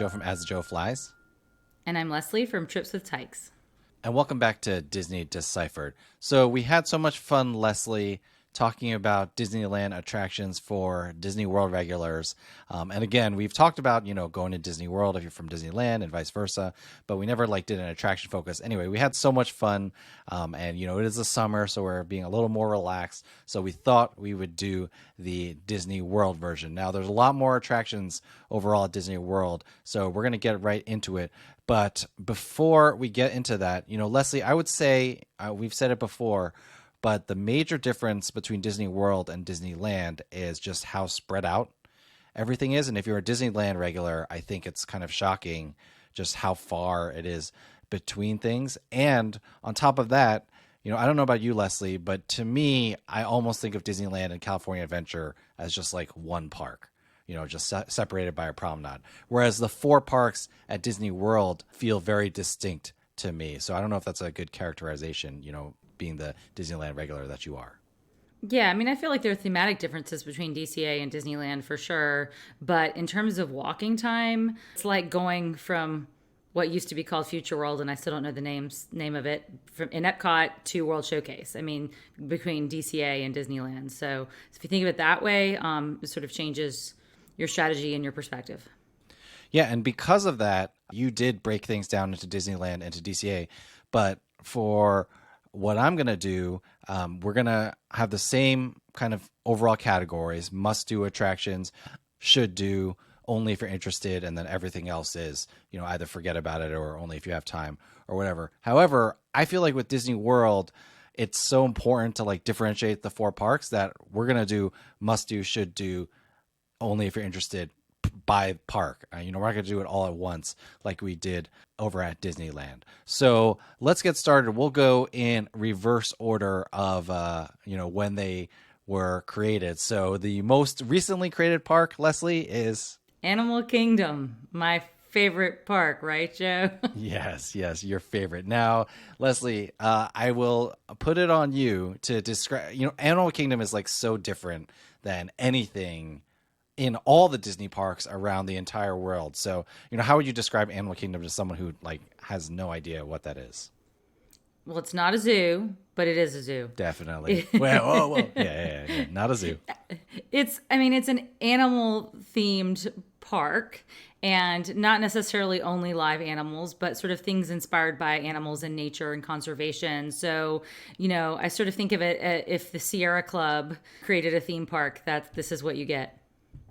Joe from As the Joe Flies. And I'm Leslie from Trips with Tykes. And welcome back to Disney Deciphered. So we had so much fun, Leslie, talking about Disneyland attractions for Disney World regulars. And again, we've talked about, going to Disney World if you're from Disneyland and vice versa, but we never did an attraction focus. Anyway, we had so much fun. And, it is the summer, so we're being a little more relaxed. So we thought we would do the Disney World version. Now, there's a lot more attractions overall at Disney World, so we're going to get right into it. But before we get into that, Leslie, I would say, we've said it before, but the major difference between Disney World and Disneyland is just how spread out everything is. And if you're a Disneyland regular, I think it's kind of shocking just how far it is between things. And on top of that, I don't know about you, Leslie, but to me, I almost think of Disneyland and California Adventure as just like one park, just separated by a promenade. Whereas the 4 parks at Disney World feel very distinct to me. So I don't know if that's a good characterization, being the Disneyland regular that you are. Yeah, I feel like there are thematic differences between DCA and Disneyland for sure. But in terms of walking time, it's like going from what used to be called Future World, and I still don't know the name of it, in EPCOT to World Showcase. Between DCA and Disneyland. So if you think of it that way, it sort of changes your strategy and your perspective. Yeah, and because of that, you did break things down into Disneyland and to DCA. But for what I'm going to do, we're going to have the same kind of overall categories: must-do attractions, should do, only if you're interested, and then everything else is, either forget about it or only if you have time or whatever. However, I feel like with Disney World, it's so important to differentiate the 4 parks that we're going to do must-do, should do, only if you're interested by park. We're not going to do it all at once like we did over at Disneyland. So let's get started. We'll go in reverse order of, when they were created. So the most recently created park, Leslie, is Animal Kingdom, my favorite park, right, Joe? Yes, your favorite. Now, Leslie, I will put it on you to describe, Animal Kingdom is so different than anything in all the Disney parks around the entire world. So, how would you describe Animal Kingdom to someone who has no idea what that is? Well, it's not a zoo, but it is a zoo. Definitely. Well, whoa. Yeah. Not a zoo. It's an animal themed park, and not necessarily only live animals, but sort of things inspired by animals and nature and conservation. So, I sort of think of it, if the Sierra Club created a theme park, this is what you get.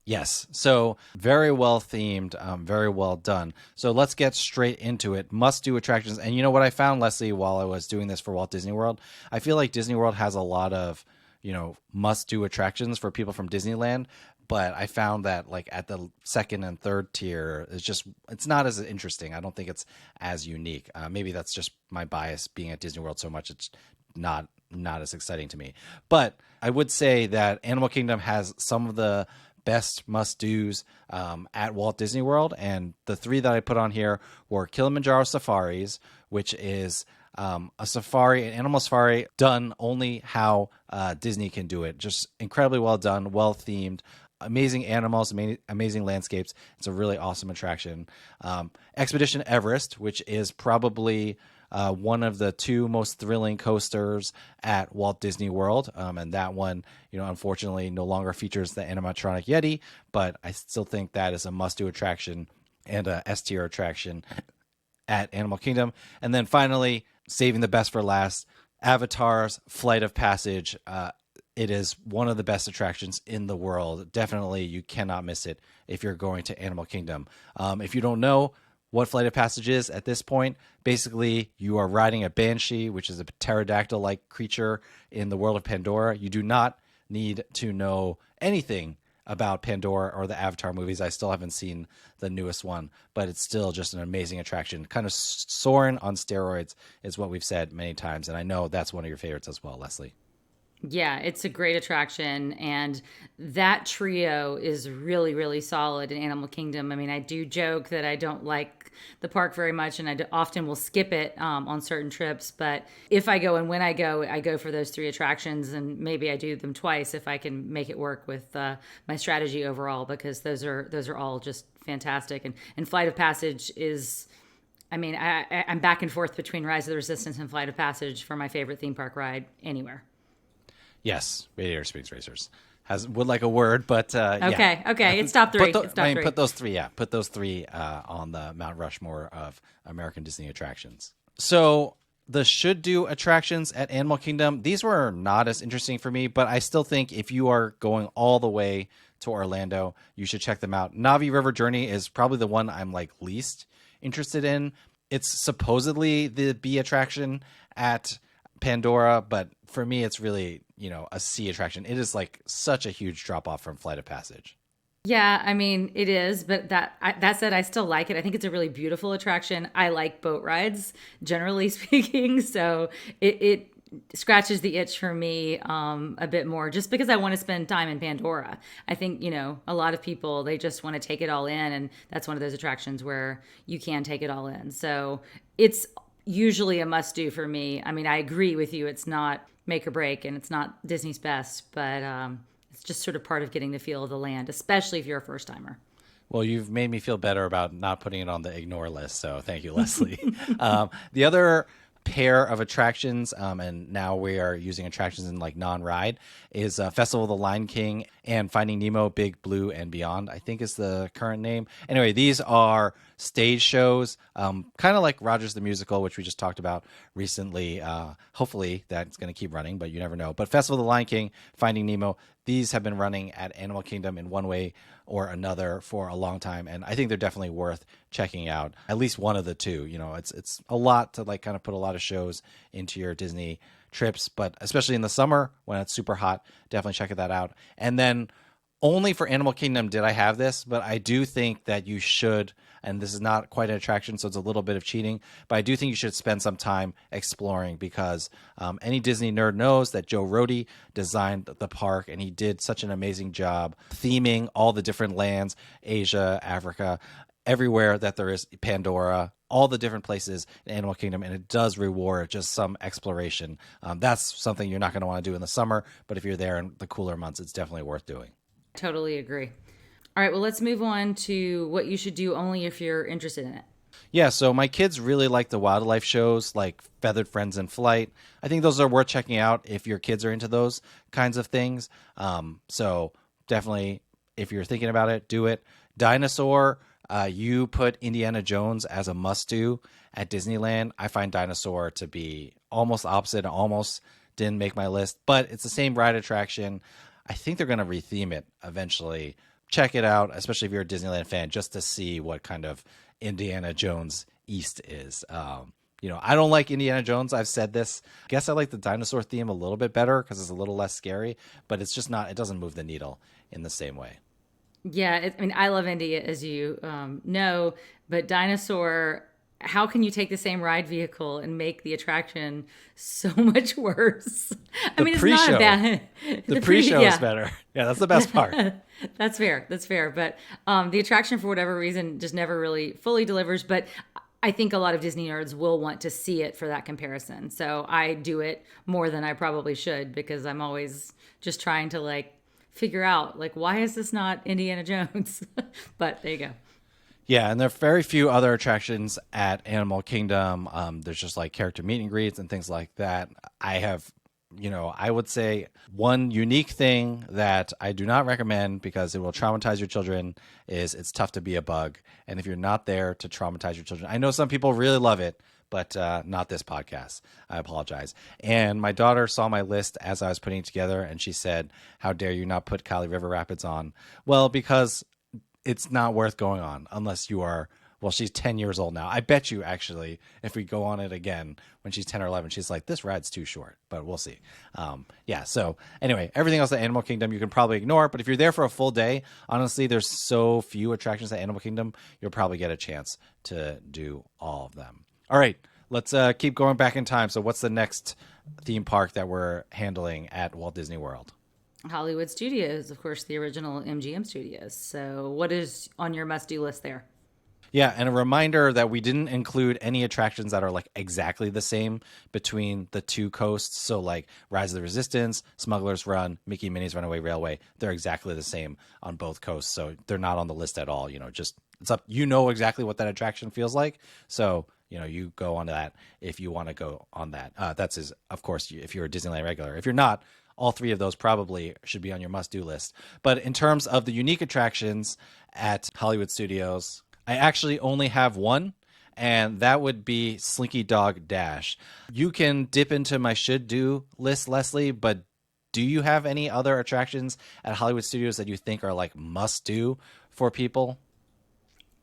Yes. So very well themed, very well done. So let's get straight into it. Must do attractions. And you know what I found, Leslie, while I was doing this for Walt Disney World? I feel like Disney World has a lot of, must do attractions for people from Disneyland. But I found that at the second and third tier, it's not as interesting. I don't think it's as unique. Maybe that's just my bias being at Disney World so much. It's not as exciting to me. But I would say that Animal Kingdom has some of the best must-dos at Walt Disney World, and the 3 that I put on here were Kilimanjaro Safaris, which is a safari, an animal safari done only how Disney can do it. Just incredibly well done, well themed, amazing animals, amazing landscapes. It's a really awesome attraction. Expedition Everest, which is probably one of the 2 most thrilling coasters at Walt Disney World. And that one, unfortunately no longer features the animatronic Yeti, but I still think that is a must-do attraction and a S-tier attraction at Animal Kingdom. And then finally, saving the best for last, Avatar's Flight of Passage. It is one of the best attractions in the world. Definitely, you cannot miss it if you're going to Animal Kingdom. If you don't know what Flight of Passage is at this point, basically you are riding a banshee, which is a pterodactyl-like creature in the world of Pandora. You do not need to know anything about Pandora or the Avatar movies. I still haven't seen the newest one, but it's still just an amazing attraction. Kind of Soarin' on steroids is what we've said many times, and I know that's one of your favorites as well, Leslie. Yeah, it's a great attraction, and that trio is really, really solid in Animal Kingdom. I mean, I do joke that I don't like the park very much, and often will skip it on certain trips. But if I go and when I go for those three attractions, and maybe I do them twice if I can make it work with my strategy overall, because those are all just fantastic. And Flight of Passage is. I mean, I'm back and forth between Rise of the Resistance and Flight of Passage for my favorite theme park ride anywhere. Yes, Radiator Springs Racers would like a word, but Okay, yeah. okay, it's top three. It's top three. Put those three. Yeah, put those three on the Mount Rushmore of American Disney attractions. So the should do attractions at Animal Kingdom, these were not as interesting for me, but I still think if you are going all the way to Orlando, you should check them out. Navi River Journey is probably the one I'm like least interested in. It's supposedly the B attraction at Pandora, but for me, it's really, a C attraction. It is like such a huge drop off from Flight of Passage. Yeah, I mean it is, but that said, I still like it. I think it's a really beautiful attraction. I like boat rides, generally speaking, so it scratches the itch for me a bit more, just because I want to spend time in Pandora. I think a lot of people, they just want to take it all in, and that's one of those attractions where you can take it all in. So it's usually a must do for me. I mean, I agree with you. It's not make or break, and it's not Disney's best, but it's just sort of part of getting the feel of the land, especially if you're a first timer. Well, you've made me feel better about not putting it on the ignore list, so thank you, Leslie. The other pair of attractions, and now we are using attractions in like non-ride, is Festival of the Lion King and Finding Nemo, Big Blue and Beyond, I think is the current name. Anyway, these are stage shows, kind of like Rogers the Musical, which we just talked about recently. Hopefully that's going to keep running, but you never know. But Festival of the Lion King, Finding Nemo, these have been running at Animal Kingdom in one way or another for a long time, and I think they're definitely worth checking out. At least one of the two. It's a lot to like kind of put a lot of shows into your Disney trips, but especially in the summer when it's super hot, definitely check that out. And then only for Animal Kingdom did I have this, but I do think that you should, and this is not quite an attraction, so it's a little bit of cheating, but I do think you should spend some time exploring, because any Disney nerd knows that Joe Rohde designed the park, and he did such an amazing job theming all the different lands, Asia, Africa, everywhere that there is Pandora, all the different places in Animal Kingdom, and it does reward just some exploration. That's something you're not going to want to do in the summer, but if you're there in the cooler months, it's definitely worth doing. Totally agree. All right, well, let's move on to what you should do only if you're interested in it. Yeah, so my kids really like the wildlife shows like Feathered Friends in Flight. I think those are worth checking out if your kids are into those kinds of things. So definitely, if you're thinking about it, do it. Dinosaur, you put Indiana Jones as a must-do at Disneyland. I find Dinosaur to be almost opposite, almost didn't make my list, but it's the same ride attraction. I think they're going to retheme it eventually. Check it out, especially if you're a Disneyland fan, just to see what kind of Indiana Jones East is. I don't like Indiana Jones. I've said this. I guess I like the dinosaur theme a little bit better because it's a little less scary, but it's just not, it doesn't move the needle in the same way. Yeah, I love Indy, as you know, but Dinosaur, how can you take the same ride vehicle and make the attraction so much worse? I mean, it's not a bad. The pre-show is better. Yeah, that's the best part. That's fair. That's fair. But the attraction, for whatever reason, just never really fully delivers. But I think a lot of Disney nerds will want to see it for that comparison. So I do it more than I probably should, because I'm always just trying to like figure out like, why is this not Indiana Jones? But there you go. Yeah, and there are very few other attractions at Animal Kingdom. There's just like character meet and greets and things like that. I have, I would say one unique thing that I do not recommend because it will traumatize your children is it's tough to be a bug. And if you're not there to traumatize your children, I know some people really love it, but not this podcast. I apologize. And my daughter saw my list as I was putting it together, and she said, "How dare you not put Kali River Rapids on?" Well, because it's not worth going on unless you are, well, she's 10 years old now. I bet you actually, if we go on it again when she's 10 or 11, she's like, this ride's too short, but we'll see. Yeah. So anyway, everything else at Animal Kingdom, you can probably ignore, but if you're there for a full day, honestly, there's so few attractions at Animal Kingdom, you'll probably get a chance to do all of them. All right, let's keep going back in time. So what's the next theme park that we're handling at Walt Disney World? Hollywood Studios, of course, the original MGM Studios. So, what is on your must-do list there? Yeah, and a reminder that we didn't include any attractions that are like exactly the same between the two coasts. So like Rise of the Resistance, Smuggler's Run, Mickey and Minnie's Runaway Railway, they're exactly the same on both coasts. So they're not on the list at all. Just it's up. Exactly what that attraction feels like. So you go on that if you want to go on that. That's of course if you're a Disneyland regular. If you're not, all three of those probably should be on your must-do list. But in terms of the unique attractions at Hollywood Studios, I actually only have one, and that would be Slinky Dog Dash. You can dip into my should-do list, Leslie, but do you have any other attractions at Hollywood Studios that you think are like must-do for people?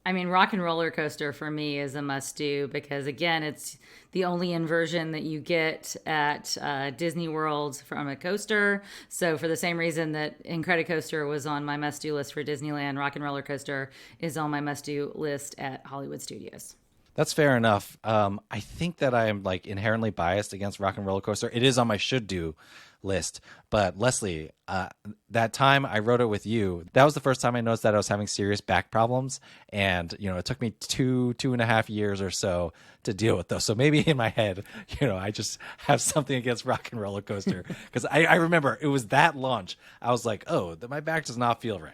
I mean, Rock and Roller Coaster for me is a must-do because, again, it's the only inversion that you get at Disney World from a coaster. So for the same reason that Incredicoaster was on my must-do list for Disneyland, Rock and Roller Coaster is on my must-do list at Hollywood Studios. That's fair enough. I think that I am like inherently biased against Rock and Roller Coaster. It is on my should-do list. But Leslie, that time I wrote it with you, that was the first time I noticed that I was having serious back problems. And, it took me 2.5 years or so to deal with those. So maybe in my head, I just have something against Rock and Roller Coaster. Because I remember it was that launch. I was like, my back does not feel right.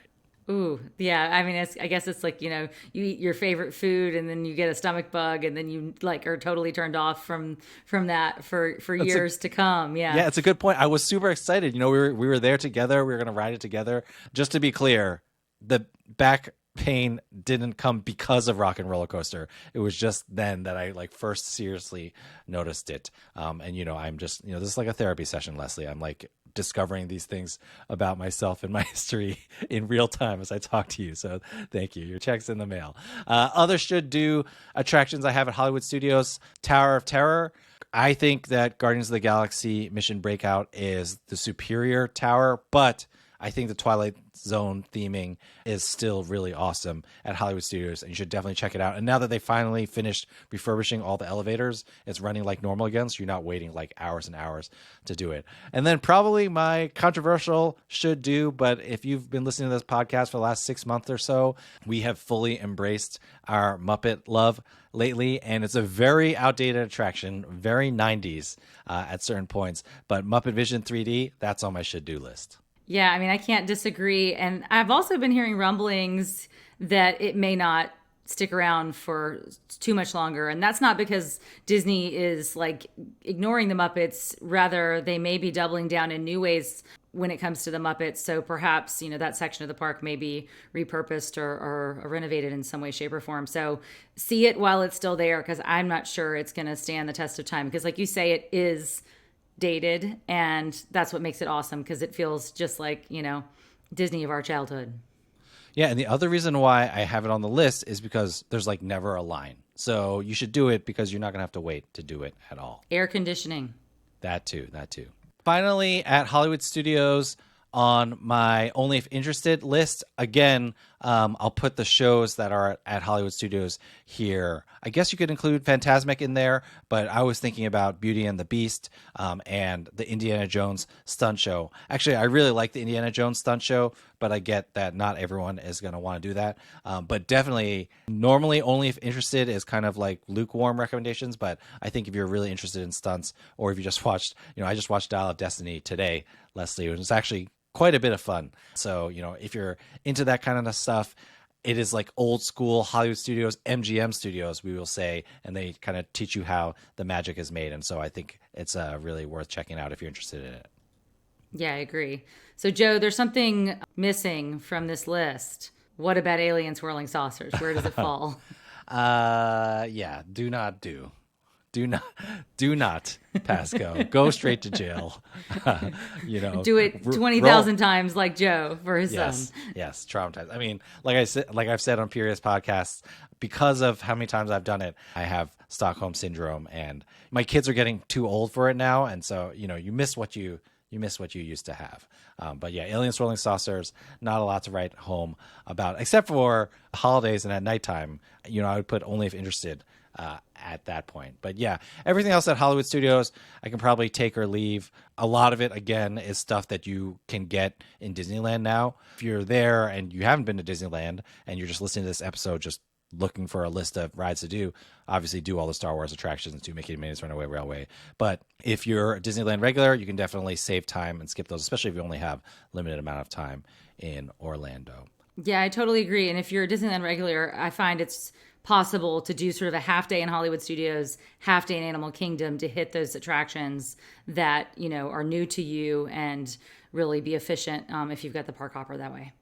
Ooh, yeah. I mean, I guess it's like, you eat your favorite food and then you get a stomach bug and then you like are totally turned off from that for years to come. Yeah. Yeah, it's a good point. I was super excited. We were there together. We were going to ride it together. Just to be clear, the back pain didn't come because of Rock and Roller Coaster. It was just then that I like first seriously noticed it. And I'm just, this is like a therapy session, Leslie. I'm like discovering these things about myself and my history in real time as I talk to you. So thank you. Your check's in the mail. Other should-do attractions I have at Hollywood Studios, Tower of Terror. I think that Guardians of the Galaxy Mission Breakout is the superior tower, but I think the Twilight Zone theming is still really awesome at Hollywood Studios, and you should definitely check it out. And now that they finally finished refurbishing all the elevators, it's running like normal again, so you're not waiting like hours and hours to do it. And then probably my controversial should do, but if you've been listening to this podcast for the last 6 months or so, we have fully embraced our Muppet love lately, and it's a very outdated attraction, very 90s at certain points, but Muppet Vision 3D, that's on my should-do list. Yeah, I mean, I can't disagree. And I've also been hearing rumblings that it may not stick around for too much longer. And that's not because Disney is like ignoring the Muppets. Rather, they may be doubling down in new ways when it comes to the Muppets. So perhaps, that section of the park may be repurposed or renovated in some way, shape, or form. So see it while it's still there, because I'm not sure it's going to stand the test of time. Because like you say, it is dated, and that's what makes it awesome, because it feels just like Disney of our childhood. Yeah, and the other reason why I have it on the list is because there's like never a line, so you should do it because you're not gonna have to wait to do it at all. Air conditioning, that too. Finally, at Hollywood Studios, on my only if interested list, again, I'll put the shows that are at Hollywood Studios here. I guess you could include Fantasmic in there, but I was thinking about Beauty and the Beast and the Indiana Jones stunt show. Actually, I really like the Indiana Jones stunt show, but I get that not everyone is going to want to do that. But definitely, normally only if interested is kind of like lukewarm recommendations, but I think if you're really interested in stunts, or if you just watched, I just watched Dial of Destiny today, Leslie, it was actually quite a bit of fun. So, if you're into that kind of stuff, it is like old school Hollywood Studios, MGM Studios, we will say, and they kind of teach you how the magic is made. And so I think it's really worth checking out if you're interested in it. Yeah, I agree. So, Joe, there's something missing from this list. What about alien swirling saucers? Where does it fall? Yeah, do not, Pasco. Go straight to jail. Do it 20,000 times like Joe for his son. Yes, traumatized. I mean, like I've said on previous podcasts, because of how many times I've done it, I have Stockholm syndrome, and my kids are getting too old for it now, and so you miss what you used to have. But yeah, alien swirling saucers, not a lot to write home about, except for holidays and at nighttime. I would put only if interested at that point. But yeah, everything else at Hollywood Studios, I can probably take or leave. A lot of it, again, is stuff that you can get in Disneyland now. If you're there and you haven't been to Disneyland and you're just listening to this episode, just looking for a list of rides to do, obviously do all the Star Wars attractions, do Mickey and Minnie's Runaway Railway. But if you're a Disneyland regular, you can definitely save time and skip those, especially if you only have limited amount of time in Orlando. Yeah, I totally agree. And if you're a Disneyland regular, I find it's possible to do sort of a half day in Hollywood Studios, half day in Animal Kingdom to hit those attractions that, are new to you and really be efficient if you've got the park hopper that way.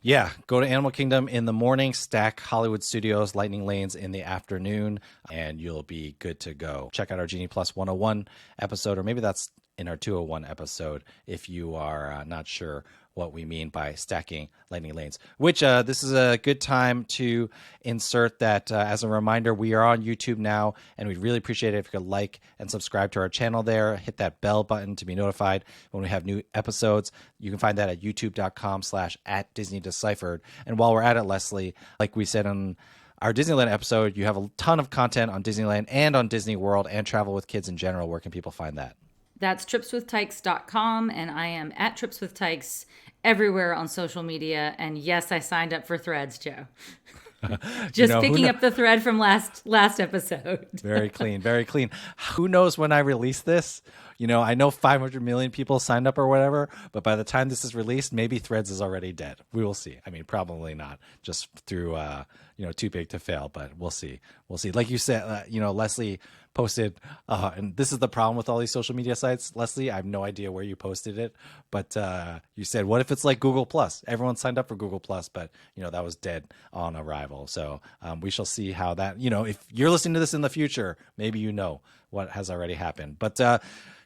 Yeah, go to Animal Kingdom in the morning, stack Hollywood Studios Lightning Lanes in the afternoon, and you'll be good to go. Check out our Genie Plus 101 episode, or maybe that's in our 201 episode if you are not sure what we mean by stacking lightning lanes, which this is a good time to insert that as a reminder. We are on YouTube now, and we'd really appreciate it if you could like and subscribe to our channel there. Hit that bell button to be notified when we have new episodes. You can find that at youtube.com/@DisneyDeciphered. And while we're at it, Leslie, like we said on our Disneyland episode, you have a ton of content on Disneyland and on Disney World and travel with kids in general. Where can people find that? That's tripswithtykes.com, and I am at tripswithtykes everywhere on social media. And yes, I signed up for Threads, Joe. Just picking up the thread from last episode. Very clean, very clean. Who knows when I release this? I know 500 million people signed up or whatever, but by the time this is released, maybe Threads is already dead. We will see. I mean, probably not, just through too big to fail, but we'll see. We'll see. Like you said, Leslie posted, and this is the problem with all these social media sites, Leslie. I have no idea where you posted it, but you said, what if it's like Google Plus? Everyone signed up for Google Plus, but that was dead on arrival. So we shall see how that, if you're listening to this in the future, maybe what has already happened. But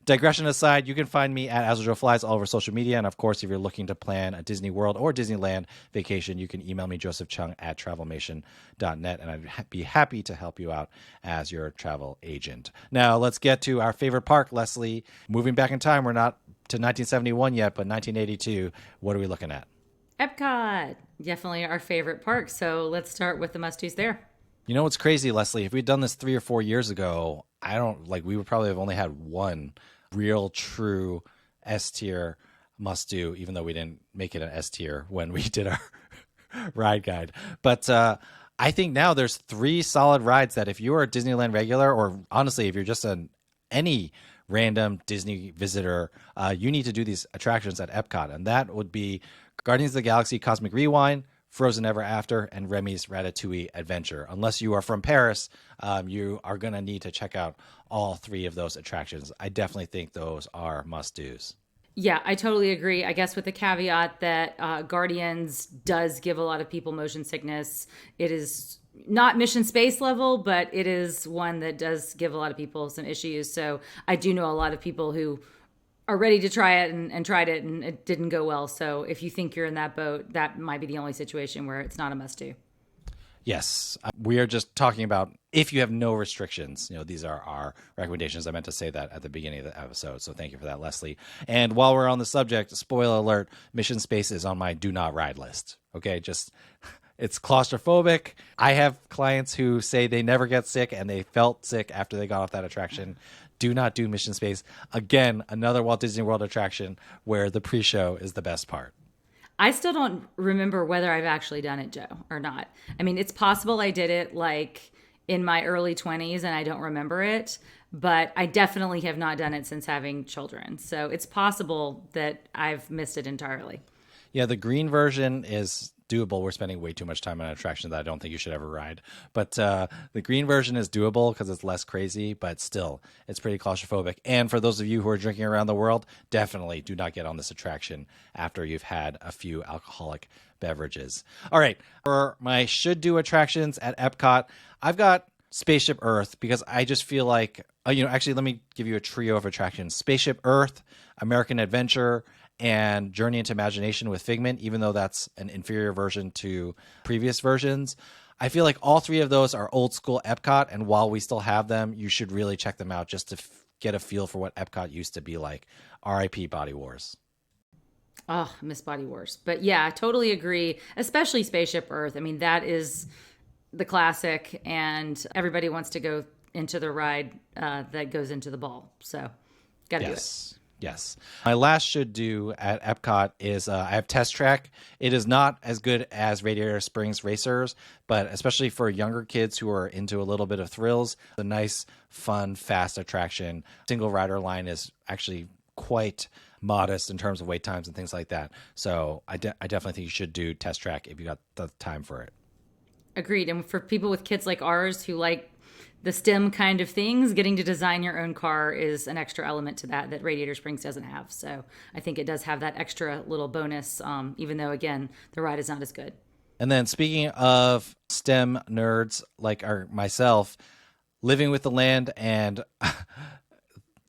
digression aside, you can find me at AzraJoeFlies all over social media. And of course, if you're looking to plan a Disney World or Disneyland vacation, you can email me, josephchung@travelmation.net, and I'd be happy to help you out as your travel agent. Now, let's get to our favorite park, Leslie. Moving back in time, we're not to 1971 yet, but 1982. What are we looking at? EPCOT, definitely our favorite park. So let's start with the must-dos there. You know what's crazy, Leslie? If we'd done this 3 or 4 years ago, we would probably have only had one real, true S tier must do, even though we didn't make it an S tier when we did our ride guide. But I think now there's 3 solid rides that if you're a Disneyland regular, or honestly, if you're just any random Disney visitor, you need to do these attractions at EPCOT. And that would be Guardians of the Galaxy Cosmic Rewind, Frozen Ever After, and Remy's Ratatouille Adventure. Unless you are from Paris, you are going to need to check out all 3 of those attractions. I definitely think those are must-dos. Yeah, I totally agree. I guess with the caveat that Guardians does give a lot of people motion sickness. It is not Mission Space level, but it is one that does give a lot of people some issues. So I do know a lot of people who are ready to try it and tried it, and it didn't go well. So if you think you're in that boat, that might be the only situation where it's not a must-do. Yes, we are just talking about if you have no restrictions. These are our recommendations. I meant to say that at the beginning of the episode, so thank you for that, Leslie. And while we're on the subject, spoiler alert, Mission Space is on my do not ride list. Okay, it's claustrophobic. I have clients who say they never get sick, and they felt sick after they got off that attraction. Do not do Mission Space. Again, another Walt Disney World attraction where the pre-show is the best part. I still don't remember whether I've actually done it, Joe, or not. I mean, it's possible I did it in my early 20s and I don't remember it, but I definitely have not done it since having children. So it's possible that I've missed it entirely. Yeah, the green version is doable. We're spending way too much time on an attraction that I don't think you should ever ride. But the green version is doable because it's less crazy, but still, it's pretty claustrophobic. And for those of you who are drinking around the world, definitely do not get on this attraction after you've had a few alcoholic beverages. All right, for my should-do attractions at EPCOT, I've got Spaceship Earth because I just feel like, actually, let me give you a trio of attractions. Spaceship Earth, American Adventure, and Journey into Imagination with Figment, even though that's an inferior version to previous versions. I feel like all 3 of those are old school EPCOT, and while we still have them, you should really check them out just to get a feel for what EPCOT used to be like. R.I.P. Body Wars. Oh, I miss Body Wars. But yeah, I totally agree, especially Spaceship Earth. I mean, that is the classic, and everybody wants to go into the ride that goes into the ball. So, got to do it. Yes. My last should do at Epcot is I have Test Track. It is not as good as Radiator Springs Racers, but especially for younger kids who are into a little bit of thrills, a nice, fun, fast attraction. Single rider line is actually quite modest in terms of wait times and things like that. So I definitely think you should do Test Track if you got the time for it. Agreed. And for people with kids like ours who like the STEM kind of things, getting to design your own car is an extra element to that Radiator Springs doesn't have. So I think it does have that extra little bonus, even though, again, the ride is not as good. And then speaking of STEM nerds like myself, Living with the Land and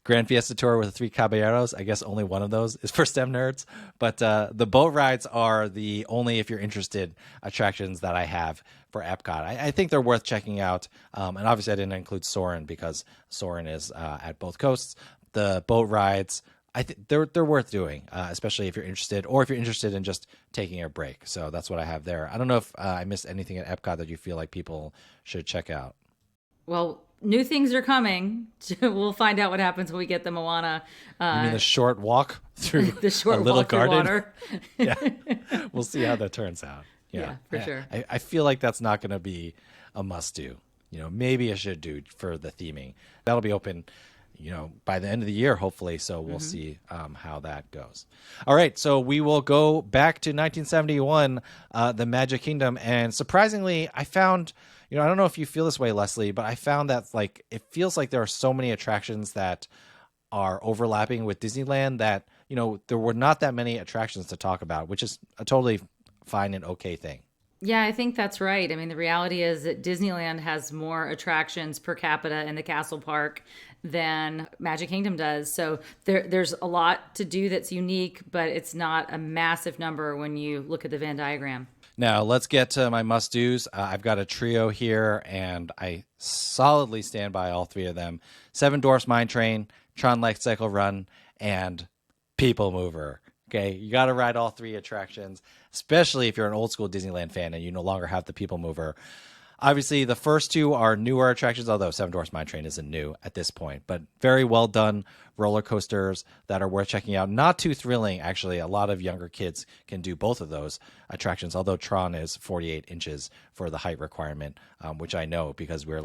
Grand Fiesta Tour with the Three Caballeros, I guess only one of those is for STEM nerds. But the boat rides are the only, if you're interested, attractions that I have for Epcot. I think they're worth checking out. And obviously I didn't include Soarin' because Soarin' is at both coasts. The boat rides, I think they're worth doing, especially if you're interested, or if you're interested in just taking a break. So that's what I have there. I don't know if I missed anything at Epcot that you feel like people should check out. Well, new things are coming. We'll find out what happens when we get the Moana. You mean the short walk through the short a little walk through garden? Water. Yeah, we'll see how that turns out. Yeah, for sure. I feel like that's not going to be a must do. Maybe a should do for the theming. That'll be open, by the end of the year, hopefully. So we'll see how that goes. All right. So we will go back to 1971, the Magic Kingdom. And surprisingly, I found, I don't know if you feel this way, Leslie, but I found that it feels like there are so many attractions that are overlapping with Disneyland that, there were not that many attractions to talk about, which is a totally fine and okay thing. Yeah, I think that's right. I mean, the reality is that Disneyland has more attractions per capita in the Castle Park than Magic Kingdom does. So there's a lot to do that's unique, but it's not a massive number when you look at the Venn diagram. Now, let's get to my must-dos. I've got a trio here, and I solidly stand by all three of them. Seven Dwarfs Mine Train, Tron Light Cycle Run, and People Mover. Okay, you got to ride all three attractions, especially if you're an old school Disneyland fan and you no longer have the People Mover. Obviously, the first two are newer attractions, although Seven Dwarfs Mine Train isn't new at this point, but very well done roller coasters that are worth checking out. Not too thrilling, actually. A lot of younger kids can do both of those attractions, although Tron is 48 inches for the height requirement, which I know because we're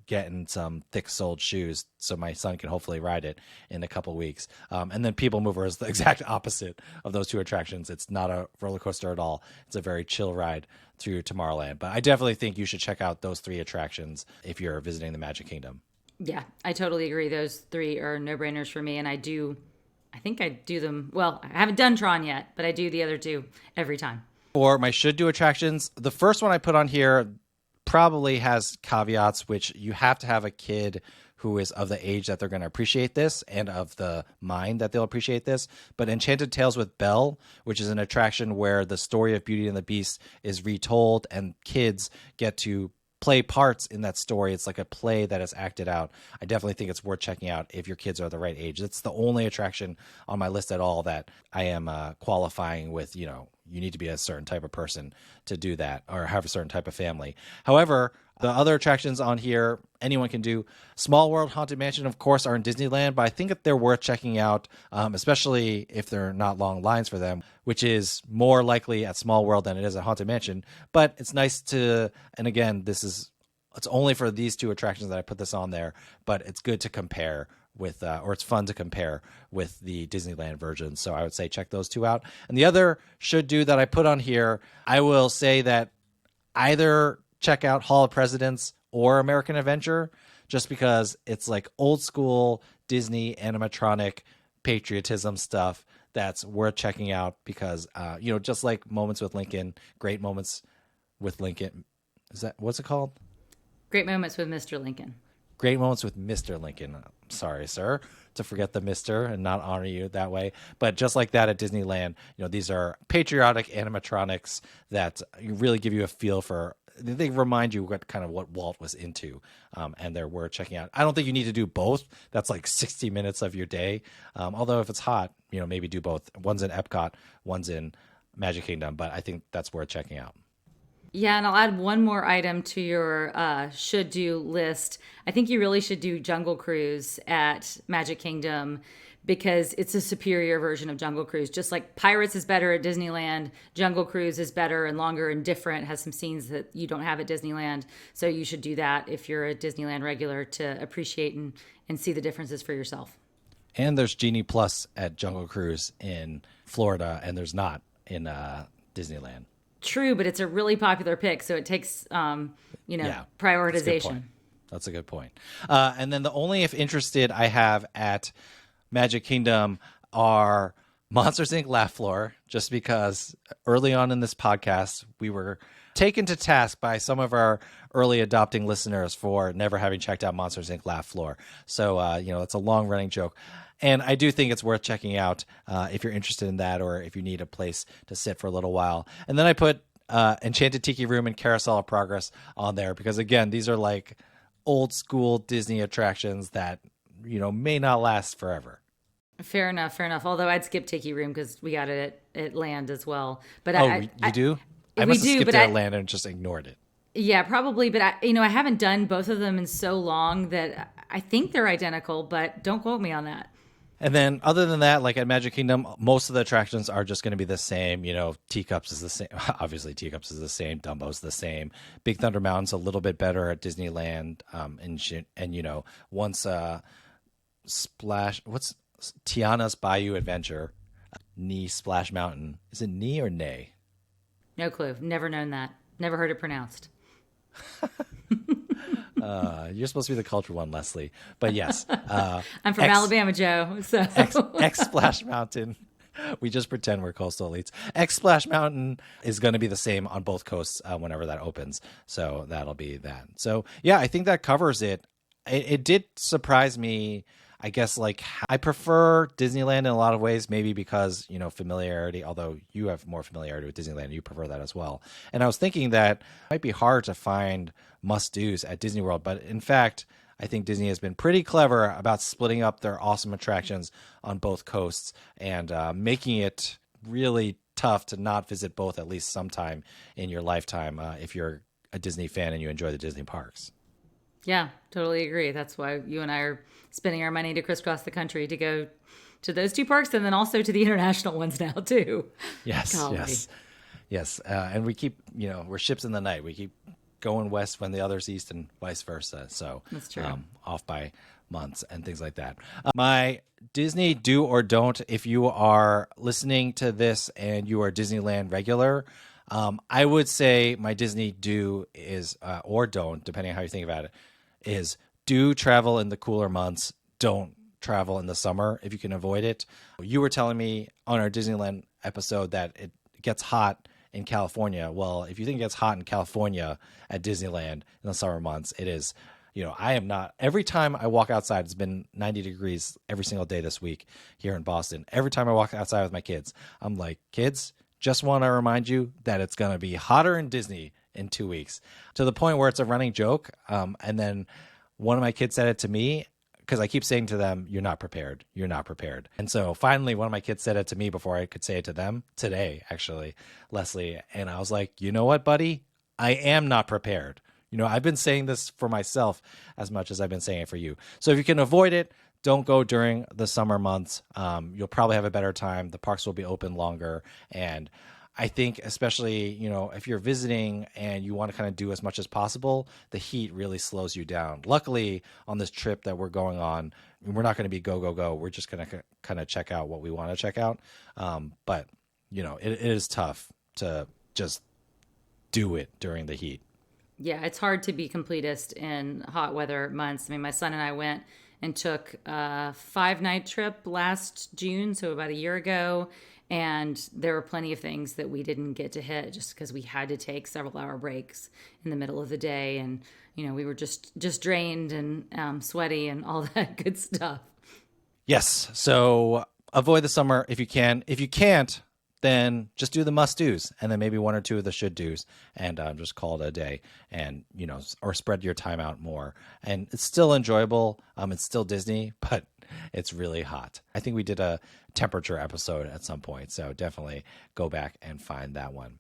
getting some thick-soled shoes so my son can hopefully ride it in a couple weeks. And then People Mover is the exact opposite of those two attractions. It's not a roller coaster at all. It's a very chill ride through Tomorrowland. But I definitely think you should check out those three attractions if you're visiting the Magic Kingdom. Yeah, I totally agree. Those three are no-brainers for me, and I think I do them. Well, I haven't done Tron yet, but I do the other two every time. For my should-do attractions, the first one I put on here probably has caveats, which you have to have a kid who is of the age that they're going to appreciate this and of the mind that they'll appreciate this. But Enchanted Tales with Belle, which is an attraction where the story of Beauty and the Beast is retold and kids get to play parts in that story. It's like a play that is acted out. I definitely think it's worth checking out if your kids are the right age. It's the only attraction on my list at all that I am qualifying with, you need to be a certain type of person to do that or have a certain type of family. However, the other attractions on here, anyone can do. Small World, Haunted Mansion, of course, are in Disneyland, but I think that they're worth checking out, especially if they're not long lines for them, which is more likely at Small World than it is at Haunted Mansion. But it's nice to, and again, it's only for these two attractions that I put this on there, but it's good to compare with, or it's fun to compare with the Disneyland version. So I would say check those two out. And the other should do that I put on here, I will say that either check out Hall of Presidents or American Adventure, just because it's like old school Disney animatronic patriotism stuff that's worth checking out because, just like Moments with Lincoln, Great Moments with Lincoln. What's it called? Great Moments with Mr. Lincoln. Great Moments with Mr. Lincoln. Sorry, sir, to forget the Mr. and not honor you that way. But just like that at Disneyland, these are patriotic animatronics that really give you a feel for. They remind you what Walt was into, and they're worth checking out. I don't think you need to do both. That's like 60 minutes of your day. Although if it's hot, maybe do both. One's in Epcot, one's in Magic Kingdom, but I think that's worth checking out. Yeah, and I'll add one more item to your should do list. I think you really should do Jungle Cruise at Magic Kingdom because it's a superior version of Jungle Cruise. Just like Pirates is better at Disneyland, Jungle Cruise is better and longer and different, has some scenes that you don't have at Disneyland. So you should do that if you're a Disneyland regular to appreciate and see the differences for yourself. And there's Genie Plus at Jungle Cruise in Florida, and there's not in Disneyland. True, but it's a really popular pick, so it takes Yeah, prioritization. That's a good point. And then the only if interested I have at Magic Kingdom are Monsters Inc. Laugh Floor, just because early on in this podcast we were taken to task by some of our early adopting listeners for never having checked out Monsters Inc. Laugh Floor. So it's a long running joke. And I do think it's worth checking out if you're interested in that or if you need a place to sit for a little while. And then I put Enchanted Tiki Room and Carousel of Progress on there because, again, these are like old school Disney attractions that, may not last forever. Fair enough. Although I'd skip Tiki Room because we got it at Land as well. But you do? I must have skipped it at Land and just ignored it. Yeah, probably. But I haven't done both of them in so long that I think they're identical, but don't quote me on that. And then other than that, like at Magic Kingdom, most of the attractions are just going to be the same. Teacups is the same. Obviously, Teacups is the same. Dumbo's the same. Big Thunder Mountain's a little bit better at Disneyland. And once Splash, what's Tiana's Bayou Adventure, Knee Splash Mountain. Is it knee or nay? No clue. Never known that. Never heard it pronounced. You're supposed to be the cultured one, Leslie. But yes. I'm from Alabama, Joe. So X Splash Mountain. We just pretend we're coastal elites. X Splash Mountain is going to be the same on both coasts whenever that opens. So that'll be that. So, yeah, I think that covers it. It did surprise me. I guess I prefer Disneyland in a lot of ways, maybe because, familiarity, although you have more familiarity with Disneyland, you prefer that as well. And I was thinking that it might be hard to find must-dos at Disney World, but in fact, I think Disney has been pretty clever about splitting up their awesome attractions on both coasts and making it really tough to not visit both at least sometime in your lifetime if you're a Disney fan and you enjoy the Disney parks. Yeah, totally agree. That's why you and I are spending our money to crisscross the country to go to those two parks and then also to the international ones now too. Yes, Golly. Yes. And we keep, we're ships in the night. We keep going west when the other's east and vice versa. So that's true. Off by months and things like that. My Disney do or don't, if you are listening to this and you are Disneyland regular, I would say my Disney do is, or don't, depending on how you think about it, is do travel in the cooler months. Don't travel in the summer if you can avoid it. You were telling me on our Disneyland episode that it gets hot in California. Well, if you think it gets hot in California at Disneyland in the summer months, it is, I am not. Every time I walk outside, it's been 90 degrees every single day this week here in Boston. Every time I walk outside with my kids, I'm like, kids, just want to remind you that it's going to be hotter in Disney in 2 weeks, to the point where it's a running joke. And then one of my kids said it to me because I keep saying to them, you're not prepared. You're not prepared. And so finally, one of my kids said it to me before I could say it to them today, actually, Leslie. And I was like, you know what, buddy? I am not prepared. I've been saying this for myself as much as I've been saying it for you. So if you can avoid it, don't go during the summer months. You'll probably have a better time. The parks will be open longer. And I think especially, if you're visiting and you want to kind of do as much as possible, the heat really slows you down. Luckily, on this trip that we're going on, we're not going to be go, go, go. We're just going to kind of check out what we want to check out. But, it is tough to just do it during the heat. Yeah, it's hard to be completist in hot weather months. I mean, my son and I went and took a 5-night trip last June, so about a year ago. And there were plenty of things that we didn't get to hit just because we had to take several-hour breaks in the middle of the day. And, we were just drained and sweaty and all that good stuff. Yes. So avoid the summer if you can. If you can't, then just do the must-dos and then maybe one or two of the should-dos and just call it a day and, or spread your time out more. And it's still enjoyable. It's still Disney, but it's really hot. I think we did a temperature episode at some point, so definitely go back and find that one.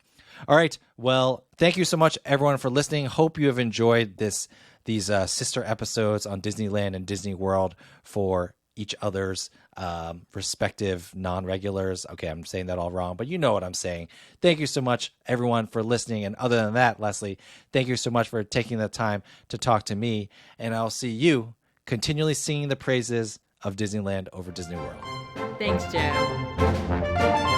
All right. Well, thank you so much, everyone, for listening. Hope you have enjoyed these sister episodes on Disneyland and Disney World for each other's respective non-regulars. Okay, I'm saying that all wrong, but you know what I'm saying. Thank you so much, everyone, for listening. And other than that, Leslie, thank you so much for taking the time to talk to me. And I'll see you continually singing the praises of Disneyland over Disney World. Thanks, Joe.